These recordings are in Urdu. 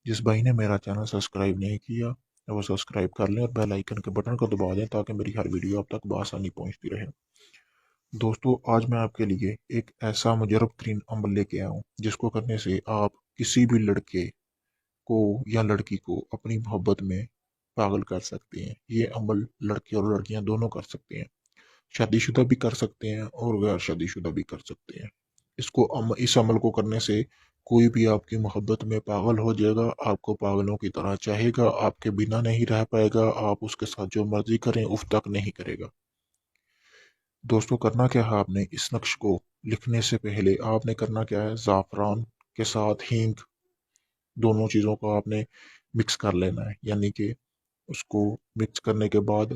جس بھائی نے میرا چینل سبسکرائب نہیں کیا وہ سبسکرائب کر لیں اور بیل آئیکن کے بٹن کو دبا دیں تاکہ میری ہر ویڈیو آپ تک بآسانی پہنچتی رہے۔ دوستو آج میں آپ کے لیے ایک ایسا مجرب ترین عمل لے کے آیا ہوں جس کو کرنے سے آپ کسی بھی لڑکے کو یا لڑکی کو اپنی محبت میں پاگل کر سکتے ہیں۔ یہ عمل لڑکے اور لڑکیاں دونوں کر سکتے ہیں، شادی شدہ بھی کر سکتے ہیں اور غیر شادی شدہ بھی کر سکتے ہیں۔ اس عمل کو کرنے سے کوئی بھی آپ کی محبت میں پاگل ہو جائے گا، آپ کو پاگلوں کی طرح چاہے گا، آپ کے بنا نہیں رہ پائے گا، آپ اس کے ساتھ جو مرضی کریں اف تک نہیں کرے گا۔ دوستو کرنا کیا ہے، آپ نے اس نقش کو لکھنے سے پہلے آپ نے کرنا کیا ہے، زعفران کے ساتھ ہینگ دونوں چیزوں کو آپ نے مکس کر لینا ہے، یعنی کہ اس کو مکس کرنے کے بعد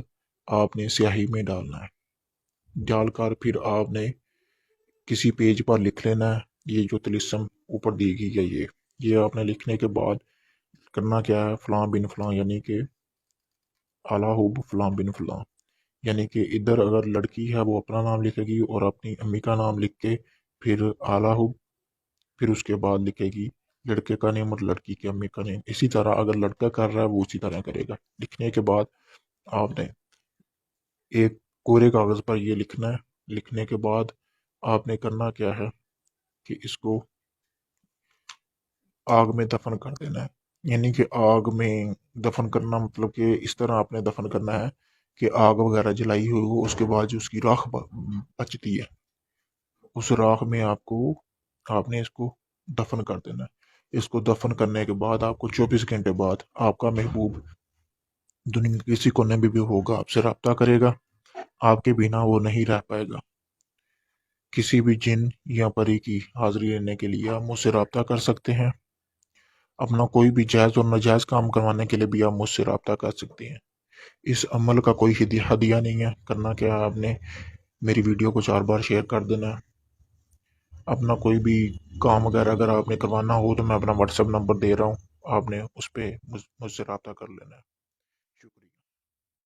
آپ نے سیاہی میں ڈالنا ہے، ڈال کر پھر آپ نے کسی پیج پر لکھ لینا ہے۔ یہ جو طلسم اوپر دی گئی ہے یہ آپ نے لکھنے کے بعد کرنا کیا ہے، فلاں بن فلاں یعنی کہ اعلیٰ حب فلاں بن فلاں، یعنی کہ ادھر اگر لڑکی ہے وہ اپنا نام لکھے گی اور اپنی امی کا نام لکھ کے پھر اعلیٰ حب، پھر اس کے بعد لکھے گی لڑکے کا نیم اور لڑکی کی امی کا نیم۔ اسی طرح اگر لڑکا کر رہا ہے وہ اسی طرح کرے گا۔ لکھنے کے بعد آپ نے ایک کورے کاغذ پر یہ لکھنا ہے، لکھنے کے بعد آپ نے کرنا کیا ہے کہ اس کو آگ میں دفن کر دینا ہے، یعنی کہ آگ میں دفن کرنا مطلب کہ اس طرح آپ نے دفن کرنا ہے کہ آگ وغیرہ جلائی ہوئی ہو، اس کے بعد جو اس کی راکھ بچتی ہے اس راکھ میں آپ نے اس کو دفن کر دینا ہے۔ اس کو دفن کرنے کے بعد آپ کو 24 گھنٹے بعد آپ کا محبوب دنیا کے کسی کونے میں بھی ہوگا آپ سے رابطہ کرے گا، آپ کے بنا وہ نہیں رہ پائے گا۔ کسی بھی جن یا پری کی حاضری لینے کے لیے آپ مجھ سے رابطہ کر سکتے ہیں، اپنا کوئی بھی جائز اور ناجائز کام کروانے کے لیے بھی آپ مجھ سے رابطہ کر سکتے ہیں۔ اس عمل کا کوئی ہدیہ نہیں ہے، کرنا کیا ہے، آپ نے میری ویڈیو کو 4 بار شیئر کر دینا ہے۔ اپنا کوئی بھی کام وغیرہ اگر آپ نے کروانا ہو تو میں اپنا واٹس ایپ نمبر دے رہا ہوں، آپ نے اس پہ مجھ سے رابطہ کر لینا ہے۔